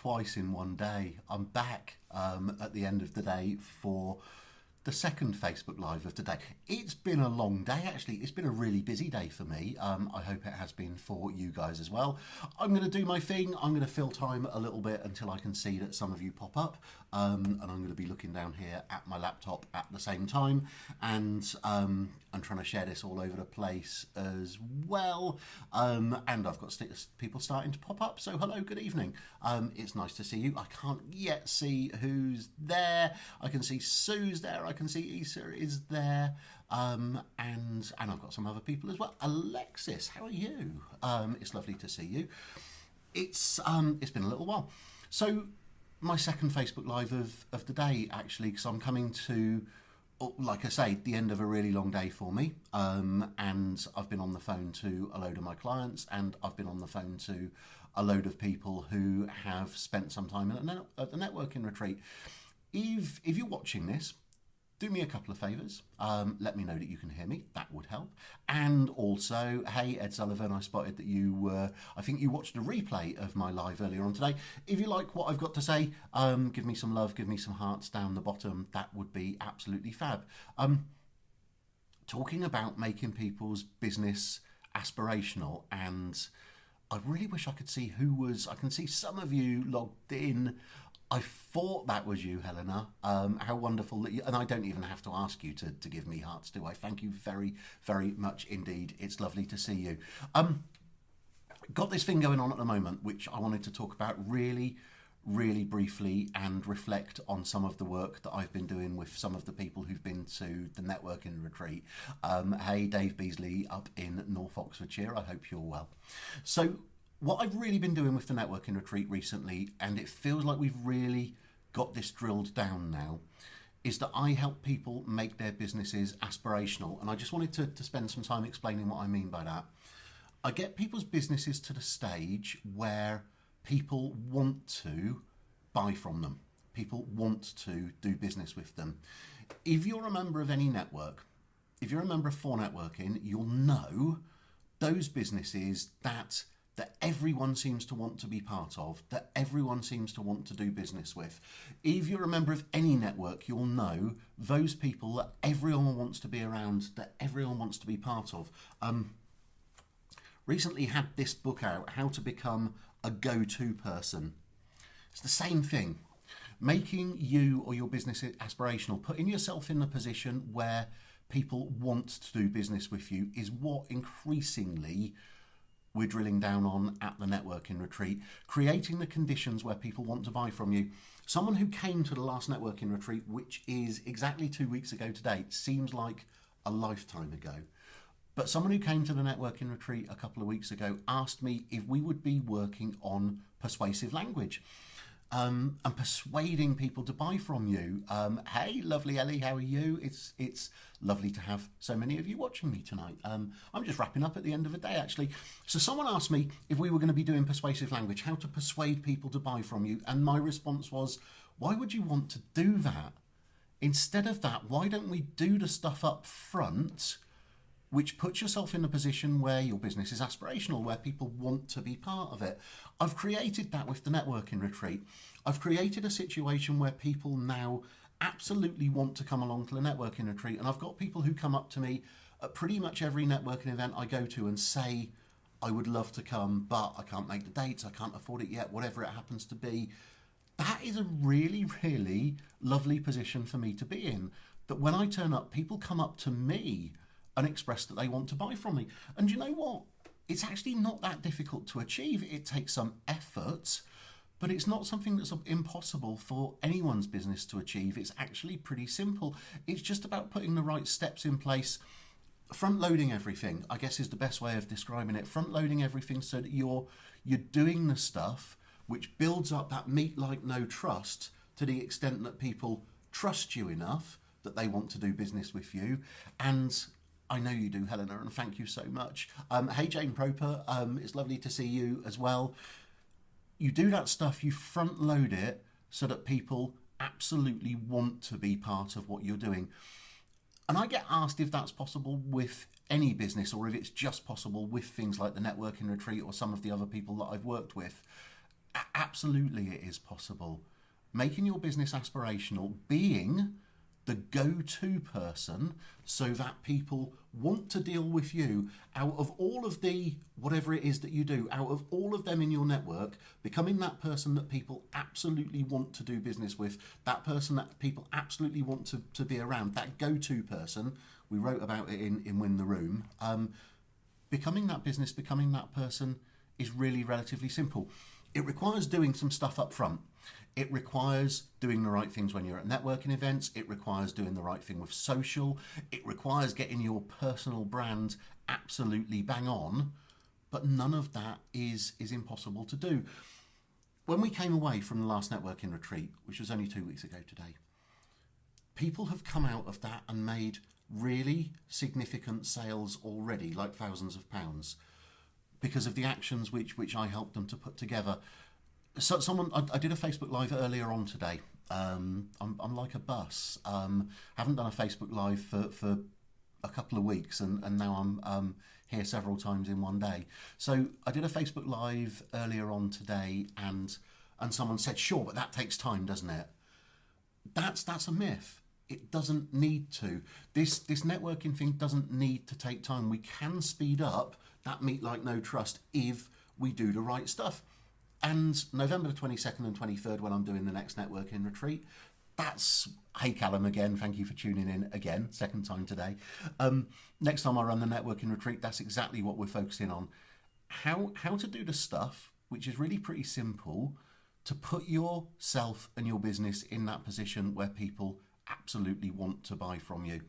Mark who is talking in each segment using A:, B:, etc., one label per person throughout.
A: twice in one day. I'm back at the end of the day for the second Facebook Live of today. It's been a long day, actually. It's been a really busy day for me. I hope it has been for you guys as well. I'm going to do my thing. I'm going to fill time a little bit until I can see that some of you pop up. And I'm going to be looking down here at my laptop at the same time. And I'm trying to share this all over the place as well. And I've got people starting to pop up. So hello, good evening. It's nice to see you. I can't yet see who's there. I can see Sue's there. I can see Issa is there. And I've got some other people as well. Alexis, how are you? It's lovely to see you. It's been a little while. So my second Facebook Live of the day, actually, because I'm coming to, like I say, the end of a really long day for me. And I've been on the phone to a load of my clients, and I've been on the phone to a load of people who have spent some time at the networking retreat. If you're watching this, do me a couple of favours. Let me know that you can hear me. That would help. And also, hey, Ed Sullivan, I spotted that I think you watched a replay of my live earlier on today. If you like what I've got to say, give me some love, give me some hearts down the bottom. That would be absolutely fab. Talking about making people's business aspirational, and I really wish I could see I can see some of you logged in. I thought that was you, Helena. How wonderful that you, and I don't even have to ask you to give me hearts, do I? Thank you very, very much indeed. It's lovely to see you. Got this thing going on at the moment, which I wanted to talk about really, really briefly and reflect on some of the work that I've been doing with some of the people who've been to the networking retreat. Hey, Dave Beasley up in North Oxfordshire. I hope you're well. So, what I've really been doing with the networking retreat recently, and it feels like we've really got this drilled down now, is that I help people make their businesses aspirational. And I just wanted to spend some time explaining what I mean by that. I get people's businesses to the stage where people want to buy from them. People want to do business with them. If you're a member of any network, if you're a member of For Networking, you'll know those businesses that everyone seems to want to be part of, that everyone seems to want to do business with. If you're a member of any network, you'll know those people that everyone wants to be around, that everyone wants to be part of. Recently had this book out, How to Become a Go-To Person. It's the same thing. Making you or your business aspirational, putting yourself in the position where people want to do business with you is what increasingly we're drilling down on at the networking retreat, creating the conditions where people want to buy from you. Someone who came to the last networking retreat, which is exactly 2 weeks ago today, seems like a lifetime ago. But someone who came to the networking retreat a couple of weeks ago asked me if we would be working on persuasive language. And persuading people to buy from you. Hey, lovely Ellie, how are you? It's lovely to have so many of you watching me tonight. I'm just wrapping up at the end of the day, actually. So someone asked me if we were going to be doing persuasive language, how to persuade people to buy from you. And my response was, why would you want to do that? Instead of that, why don't we do the stuff up front which puts yourself in a position where your business is aspirational, where people want to be part of it. I've created that with the networking retreat. I've created a situation where people now absolutely want to come along to the networking retreat. And I've got people who come up to me at pretty much every networking event I go to and say, I would love to come, but I can't make the dates, I can't afford it yet, whatever it happens to be. That is a really, really lovely position for me to be in. That when I turn up, people come up to me and express that they want to buy from me. And you know what? It's actually not that difficult to achieve. It takes some effort, but it's not something that's impossible for anyone's business to achieve. It's actually pretty simple. It's just about putting the right steps in place. Front-loading everything, I guess, is the best way of describing it. Front-loading everything so that you're doing the stuff which builds up that meat-like-no trust to the extent that people trust you enough that they want to do business with you. And I know you do, Helena, and thank you so much. Hey, Jane Proper, it's lovely to see you as well. You do that stuff, you front load it so that people absolutely want to be part of what you're doing. And I get asked if that's possible with any business or if it's just possible with things like the networking retreat or some of the other people that I've worked with. Absolutely, it is possible. Making your business aspirational, being the go-to person so that people want to deal with you out of all of the whatever it is that you do, out of all of them in your network, becoming that person that people absolutely want to do business with, that person that people absolutely want to be around, that go-to person. We wrote about it in Win the Room. Becoming that business, becoming that person is really relatively simple. It requires doing some stuff up front. It requires doing the right things when you're at networking events. It requires doing the right thing with social. It requires getting your personal brand absolutely bang on. But none of that is impossible to do. When we came away from the last networking retreat, which was only 2 weeks ago today, people have come out of that and made really significant sales already, like thousands of pounds, because of the actions which I helped them to put together. So I did a Facebook Live earlier on today. I'm like a bus. Haven't done a Facebook Live for a couple of weeks, and now I'm here several times in one day. So I did a Facebook Live earlier on today, and someone said, "Sure, but that takes time, doesn't it?" That's a myth. It doesn't need to. This networking thing doesn't need to take time. We can speed up that meet like no trust if we do the right stuff. And November the 22nd and 23rd, when I'm doing the next networking retreat, that's, hey Callum again, thank you for tuning in again, second time today. Next time I run the networking retreat, that's exactly what we're focusing on. How to do the stuff, which is really pretty simple, to put yourself and your business in that position where people absolutely want to buy from you.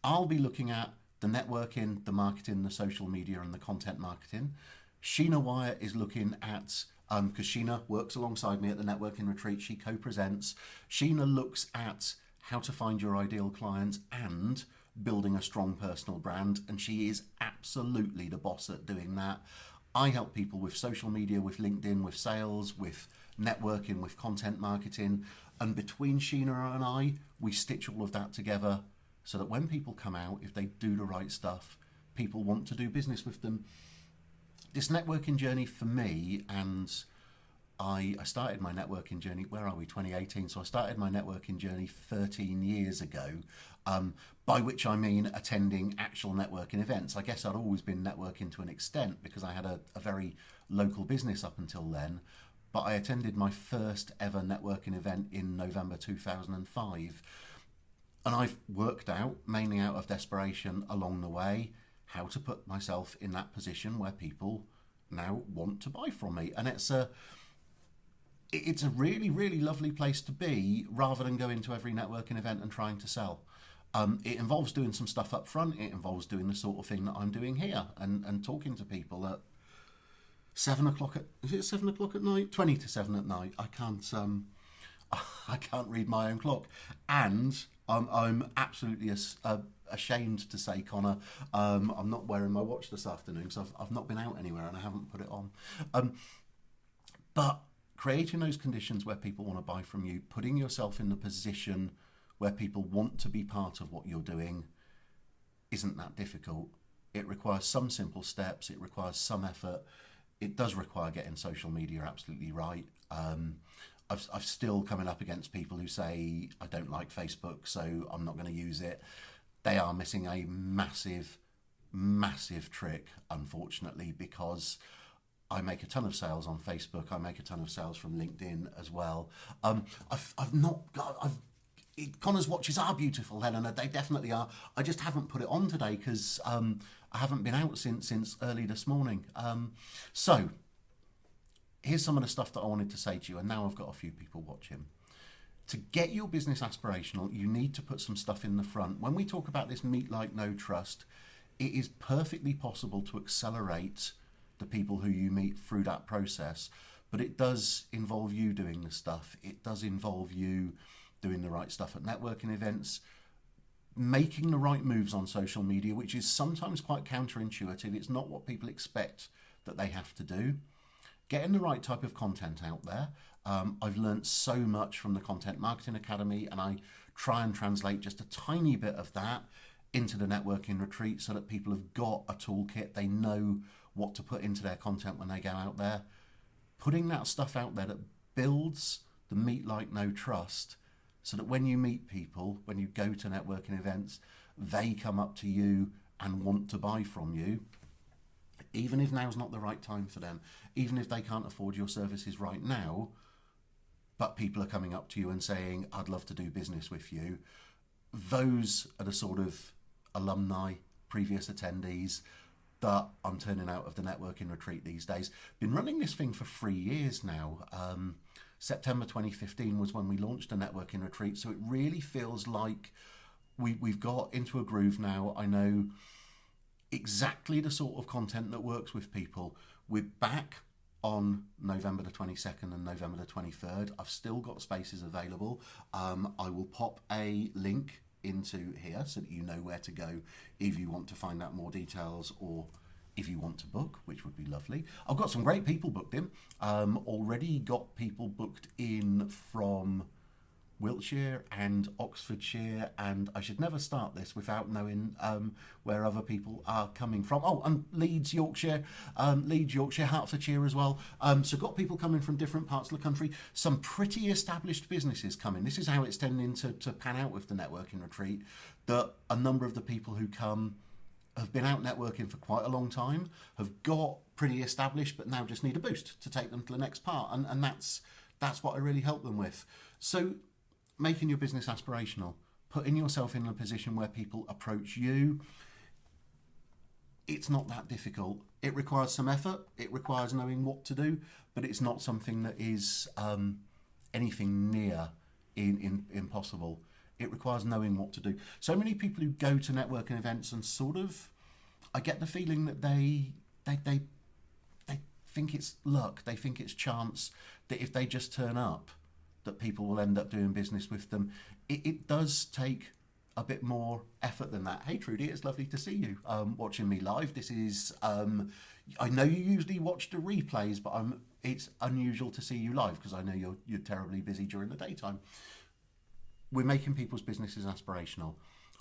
A: I'll be looking at the networking, the marketing, the social media and the content marketing. Sheena Wyatt is looking at, because Sheena works alongside me at the networking retreat, she co-presents. Sheena looks at how to find your ideal clients and building a strong personal brand, and she is absolutely the boss at doing that. I help people with social media, with LinkedIn, with sales, with networking, with content marketing, and between Sheena and I, we stitch all of that together so that when people come out, if they do the right stuff, people want to do business with them. This networking journey for me, and I started my networking journey, where are we, 2018, so I started my networking journey 13 years ago, by which I mean attending actual networking events. I guess I'd always been networking to an extent because I had a very local business up until then, but I attended my first ever networking event in November 2005, and I've worked out, mainly out of desperation along the way, how to put myself in that position where people now want to buy from me. And it's a really, really lovely place to be, rather than going to every networking event and trying to sell. It involves doing some stuff up front. It involves doing the sort of thing that I'm doing here and talking to people at 7 o'clock is it 7 o'clock at night? 20 to 7 at night. I can't read my own clock. And I'm absolutely ashamed to say, Connor, I'm not wearing my watch this afternoon because I've not been out anywhere and I haven't put it on. But creating those conditions where people want to buy from you, putting yourself in the position where people want to be part of what you're doing, isn't that difficult. It requires some simple steps. It requires some effort. It does require getting social media absolutely right. I've still coming up against people who say, I don't like Facebook, so I'm not going to use it. They are missing a massive, massive trick, unfortunately, because I make a ton of sales on Facebook. I make a ton of sales from LinkedIn as well. Connor's watches are beautiful, Helena. They definitely are. I just haven't put it on today because I haven't been out since early this morning. So here's some of the stuff that I wanted to say to you, and now I've got a few people watching. To get your business aspirational, you need to put some stuff in the front. When we talk about this meet like no trust, it is perfectly possible to accelerate the people who you meet through that process, but it does involve you doing the stuff. It does involve you doing the right stuff at networking events, making the right moves on social media, which is sometimes quite counterintuitive. It's not what people expect that they have to do. Getting the right type of content out there. I've learned so much from the Content Marketing Academy, and I try and translate just a tiny bit of that into the networking retreat so that people have got a toolkit. They know what to put into their content when they go out there. putting that stuff out there that builds the meet, like, know, trust, so that when you meet people, when you go to networking events, they come up to you and want to buy from you, even if now's not the right time for them, even if they can't afford your services right now, but people are coming up to you and saying, I'd love to do business with you. Those are the sort of alumni, previous attendees that I'm turning out of the networking retreat these days. Been running this thing for 3 years now. September 2015 was when we launched a networking retreat, so it really feels like we've got into a groove now. I know exactly the sort of content that works with people. We're back on November the 22nd and November the 23rd. I've still got spaces available. I will pop a link into here so that you know where to go if you want to find out more details, or if you want to book, which would be lovely. I've got some great people booked in. Already got people booked in from Wiltshire and Oxfordshire, and I should never start this without knowing where other people are coming from. Oh, and Leeds, Yorkshire, Hertfordshire as well. So got people coming from different parts of the country. Some pretty established businesses coming. This is how it's tending to pan out with the networking retreat, that a number of the people who come have been out networking for quite a long time, have got pretty established, but now just need a boost to take them to the next part. And that's what I really help them with. So making your business aspirational, putting yourself in a position where people approach you, it's not that difficult. It requires some effort, it requires knowing what to do, but it's not something that is anything near impossible. It requires knowing what to do. So many people who go to networking events and sort of, I get the feeling that they think it's luck, they think it's chance, that if they just turn up, that people will end up doing business with them. It does take a bit more effort than that. Hey Trudy, it's lovely to see you watching me live. This is, I know you usually watch the replays, but it's unusual to see you live because I know you're terribly busy during the daytime. We're making people's businesses aspirational.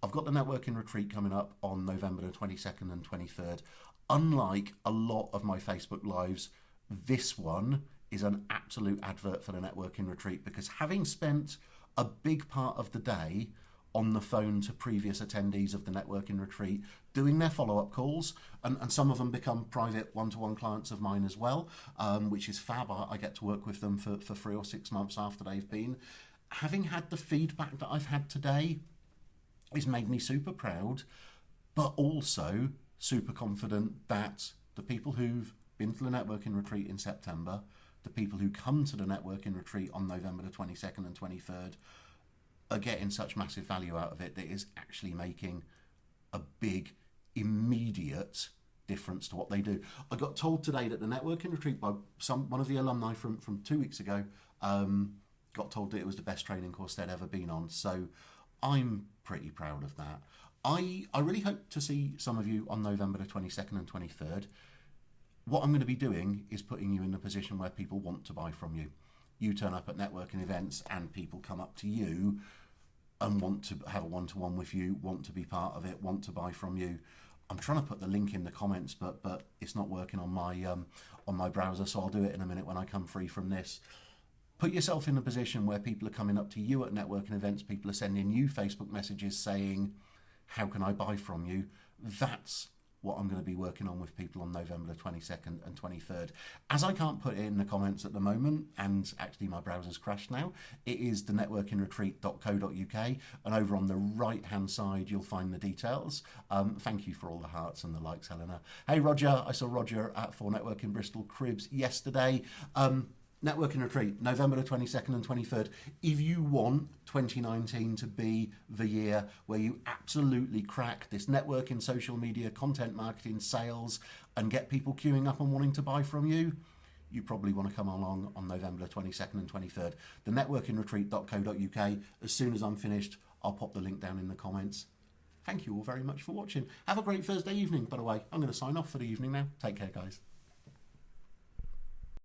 A: I've got the networking retreat coming up on November the 22nd and 23rd. Unlike a lot of my Facebook lives, this one is an absolute advert for the networking retreat, because having spent a big part of the day on the phone to previous attendees of the networking retreat, doing their follow-up calls, and some of them become private one-to-one clients of mine as well, which is fab. I get to work with them for 3 or 6 months after they've been. Having had the feedback that I've had today has made me super proud, but also super confident that the people who've been to the networking retreat in September, the people who come to the networking retreat on November the 22nd and 23rd, are getting such massive value out of it that is actually making a big, immediate difference to what they do. I got told today that the networking retreat by one of the alumni from 2 weeks ago got told that it was the best training course they'd ever been on. So I'm pretty proud of that. I really hope to see some of you on November the 22nd and 23rd. What I'm going to be doing is putting you in a position where people want to buy from you. You turn up at networking events and people come up to you and want to have a one-to-one with you, want to be part of it, want to buy from you. I'm trying to put the link in the comments, but it's not working on my browser, so I'll do it in a minute when I come free from this. Put yourself in a position where people are coming up to you at networking events, people are sending you Facebook messages saying, how can I buy from you? That's what I'm going to be working on with people on November the 22nd and 23rd. As I can't put it in the comments at the moment, and actually my browser's crashed now, it is the networkingretreat.co.uk, and over on the right hand side you'll find the details. Thank you for all the hearts and the likes, Helena. Hey Roger, I saw Roger at For Networking Bristol Cribs yesterday. Networking retreat, November the 22nd and 23rd. If you want 2019 to be the year where you absolutely crack this networking, social media, content marketing, sales, and get people queuing up and wanting to buy from you, you probably want to come along on November the 22nd and 23rd. The networkingretreat.co.uk. As soon as I'm finished, I'll pop the link down in the comments. Thank you all very much for watching. Have a great Thursday evening, by the way. I'm going to sign off for the evening now. Take care, guys.